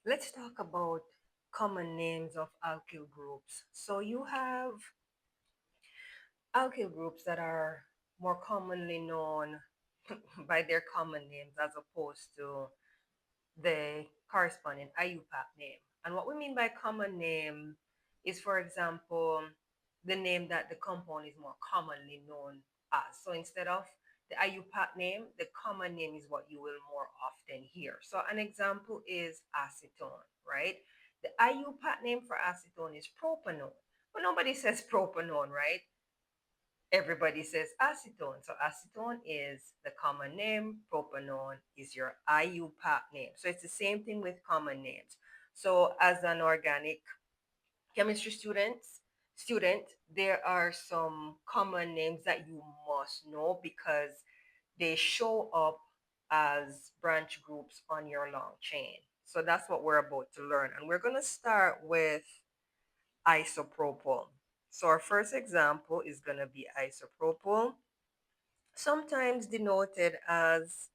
Let's talk about common names of alkyl groups. So you have alkyl groups that are more commonly known by their common names as opposed to the corresponding IUPAC name. And what we mean by common name is, for example, the name that the compound is more commonly known as. So instead of the IUPAC name, the common name is what you will more often hear. So an example is acetone, right? The IUPAC name for acetone is propanone, but nobody says propanone, right? Everybody says acetone. So acetone is the common name. Propanone is your IUPAC name. So it's the same thing with common names. So as an organic chemistry student, there are some common names that you must know because they show up as branch groups on your long chain. So that's what we're about to learn. And we're going to start with isopropyl. So our first example is going to be isopropyl, sometimes denoted as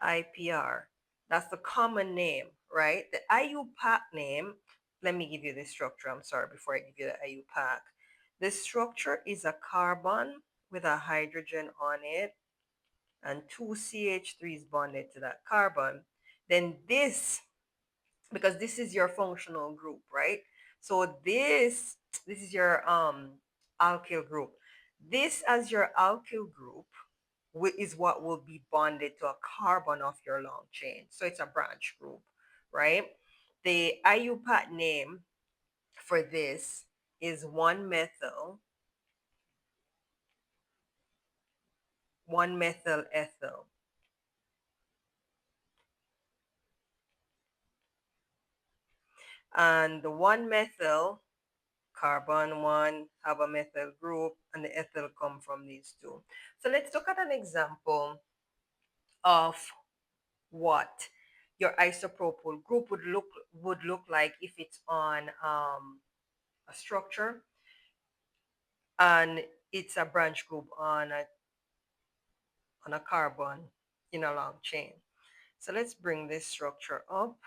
IPR. That's the common name, right? The IUPAC name, let me give you the structure. I'm sorry, before I give you the IUPAC. The structure is a carbon with a hydrogen on it and two CH3s bonded to that carbon. Then this, because this is your functional group, right? So this is your alkyl group. This as your alkyl group is what will be bonded to a carbon of your long chain. So it's a branch group, right? The IUPAC name for this is 1-methyl ethyl. And the 1-methyl carbon one have a methyl group and the ethyl come from these two. So let's look at an example of what your isopropyl group would look like if it's on a structure and it's a branch group on a carbon in a long chain. So let's bring this structure up.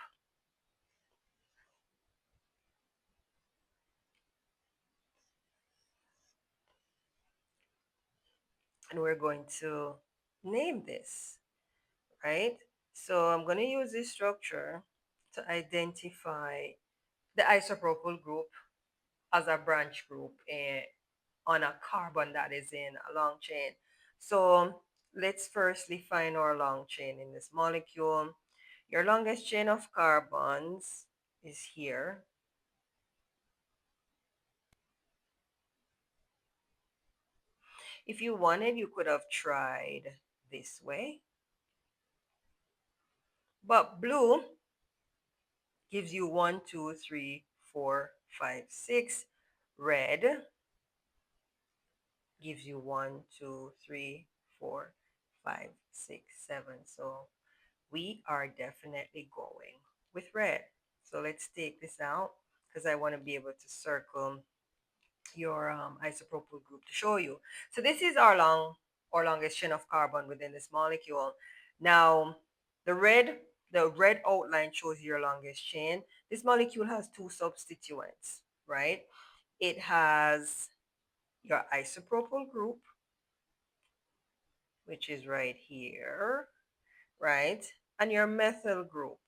And we're going to name this, right? So I'm going to use this structure to identify the isopropyl group as a branch group on a carbon that is in a long chain. So let's firstly find our long chain in this molecule. Your longest chain of carbons is here. If you wanted, you could have tried this way. But blue gives you 1, 2, 3, 4, 5, 6. Red gives you 1, 2, 3, 4, 5, 6, 7. So we are definitely going with red. So let's take this out because I want to be able to circle your isopropyl group to show you. So this is our longest chain of carbon within this molecule. Now the red the red outline shows your longest chain. This molecule has two substituents, right? It has your isopropyl group, which is right here, right? And your methyl group.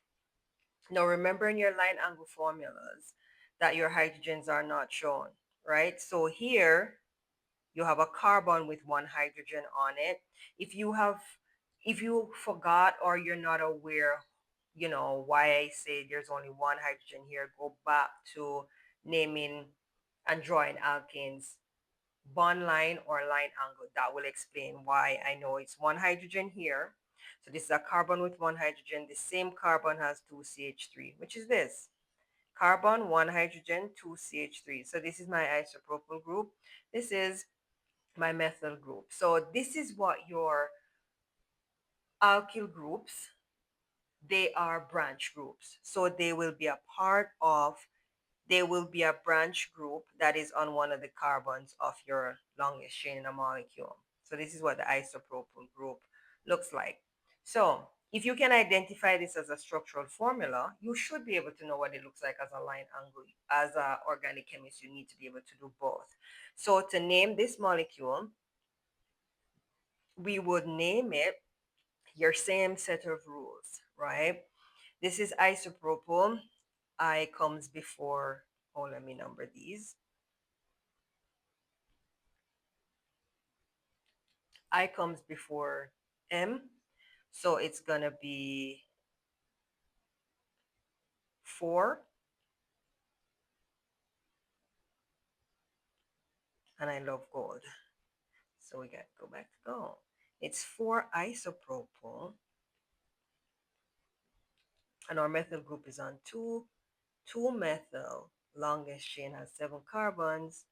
Now remember in your line angle formulas that your hydrogens are not shown, right? So here you have a carbon with one hydrogen on it. If you forgot or you're not aware, why I say there's only one hydrogen here, go back to naming and drawing alkanes bond line or line angle. That will explain why I know it's one hydrogen here. So this is a carbon with one hydrogen. The same carbon has two CH3, which is this. Carbon, one hydrogen, two CH3. So this is my isopropyl group. This is my methyl group. So this is what your alkyl groups, they are branch groups. So they will be a branch group that is on one of the carbons of your longest chain in a molecule. So this is what the isopropyl group looks like. So if you can identify this as a structural formula, you should be able to know what it looks like as a line angle. As an organic chemist, you need to be able to do both. So to name this molecule, we would name it your same set of rules, right? This is isopropyl. I comes before, oh, let me number these. I comes before M. So it's going to be 4. And I love gold. So we got to go back to gold. It's 4 isopropyl. And our methyl group is on 2. 2-methyl. Longest chain has 7 carbons.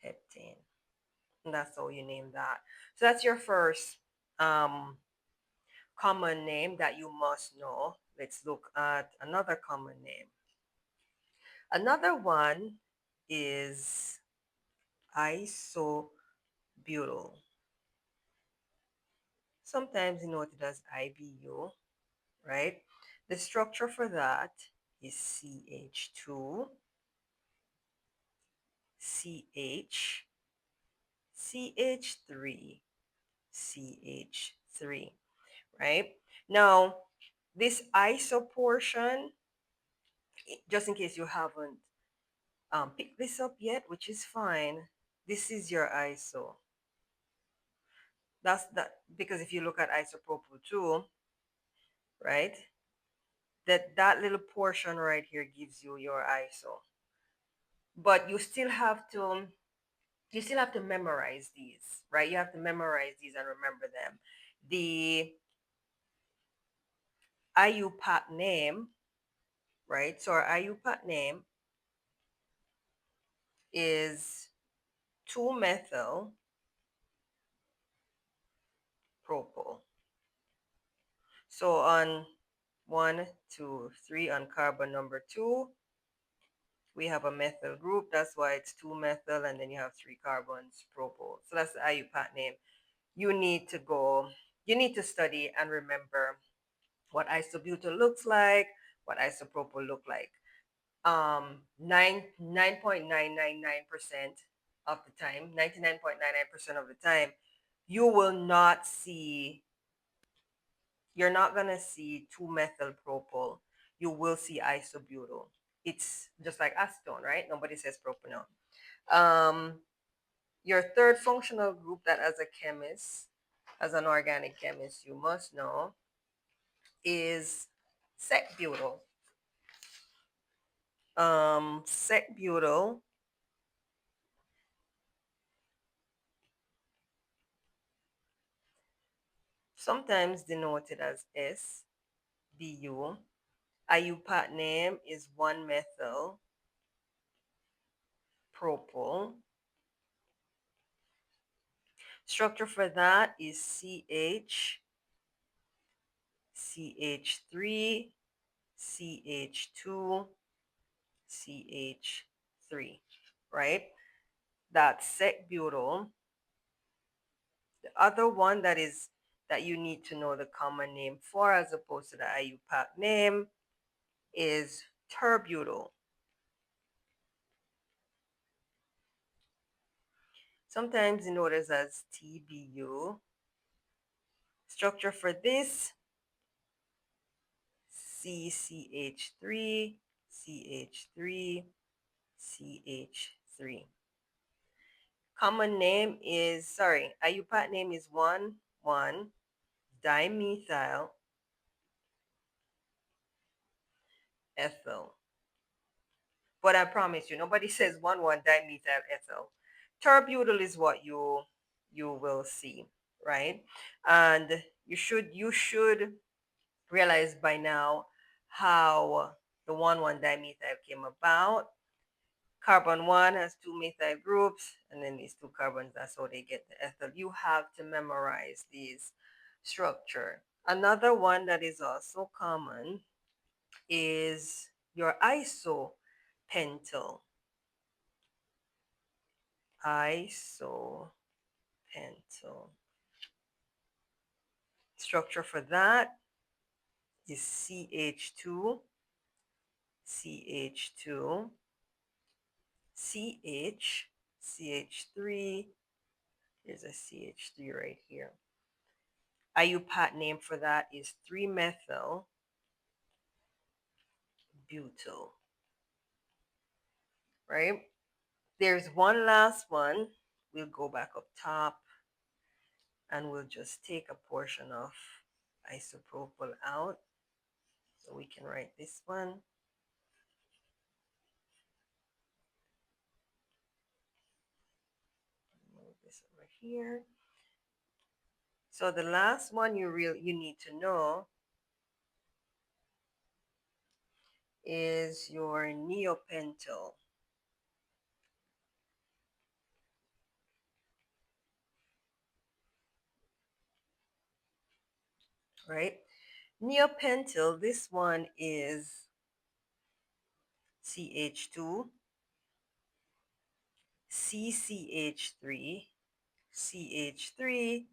Heptane. And that's how you name that. So that's your first common name that you must know. Let's look at another common name. Another one is isobutyl. Sometimes denoted as IBU, right? The structure for that is CH2, CH, CH3, CH3, right? Now, this iso portion, just in case you haven't picked this up yet, which is fine, this is your iso. That's that, because if you look at isopropyl too, right, that little portion right here gives you your iso. But you still have to memorize these, right? You have to memorize these and remember them. The IUPAC name, right? So our IUPAC name is 2-methyl propyl. So on 1, 2, 3 on carbon number 2, we have a methyl group. That's why it's 2-methyl, and then you have 3 carbons propyl. So that's the IUPAC name. You need to study and remember what isobutyl looks like, what isopropyl look like. 9.999% of the time, 99.99% of the time, you will not see, you're not gonna see 2-methyl propyl. You will see isobutyl. It's just like acetone, right? Nobody says propanol. Your third functional group that as a chemist, as an organic chemist, you must know is sec-butyl. Sec-butyl sometimes denoted as SBU. IUPAC name is 1-methyl propyl. Structure for that is CH, CH3, CH2, CH3, right? That's sec-butyl. The other one that you need to know the common name for as opposed to the IUPAC name is tert-butyl. Sometimes denoted as TBU. Structure for this, CCH3, CH3, CH3. Common name is, IUPAC name is 1,1-dimethyl ethyl. But I promise you, nobody says 1,1-dimethyl ethyl. Tert-butyl is what you will see, right? And you should realize by now how the 1,1-dimethyl came about. Carbon 1 has 2 methyl groups, and then these 2 carbons, that's how they get the ethyl. You have to memorize these structure. Another one that is also common is your isopentyl. Isopentyl. Structure for that is CH2, CH2, CH, CH3. There's a CH3 right here. IUPAC name for that is 3-methyl butyl, right? There's one last one. We'll go back up top and we'll just take a portion of isopropyl out. So we can write this one. Move this over here. So the last one you need to know is your neopentyl, right? Neopentyl, this one is CH2, CCH3, CH3,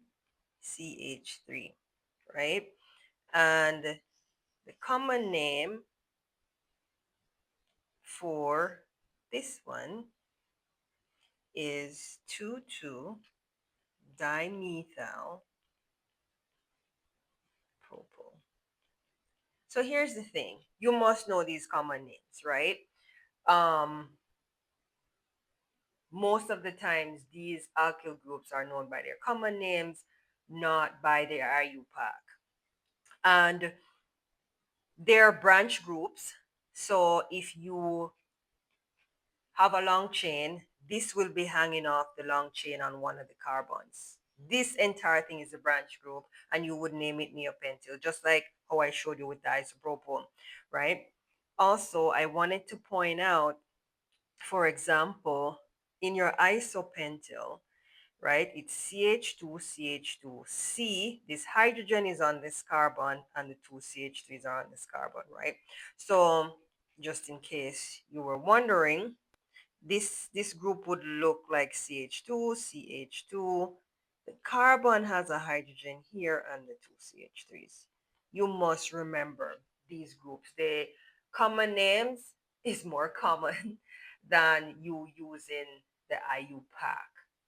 CH3, right? And the common name for this one is 2,2-dimethyl propyl. So here's the thing. You must know these common names, right? Um, most of the times, these alkyl groups are known by their common names, not by their IUPAC. And they're branch groups. So if you have a long chain, this will be hanging off the long chain on one of the carbons. This entire thing is a branch group, and you would name it neopentyl, just like how I showed you with the isopropyl, right? Also, I wanted to point out, for example, in your isopentyl, right, it's CH2, CH2, C. This hydrogen is on this carbon, and the two CH3s are on this carbon, right? So, just in case you were wondering, this group would look like CH2, CH2. The carbon has a hydrogen here and the two CH3s. You must remember these groups. The common names is more common than you using the IUPAC.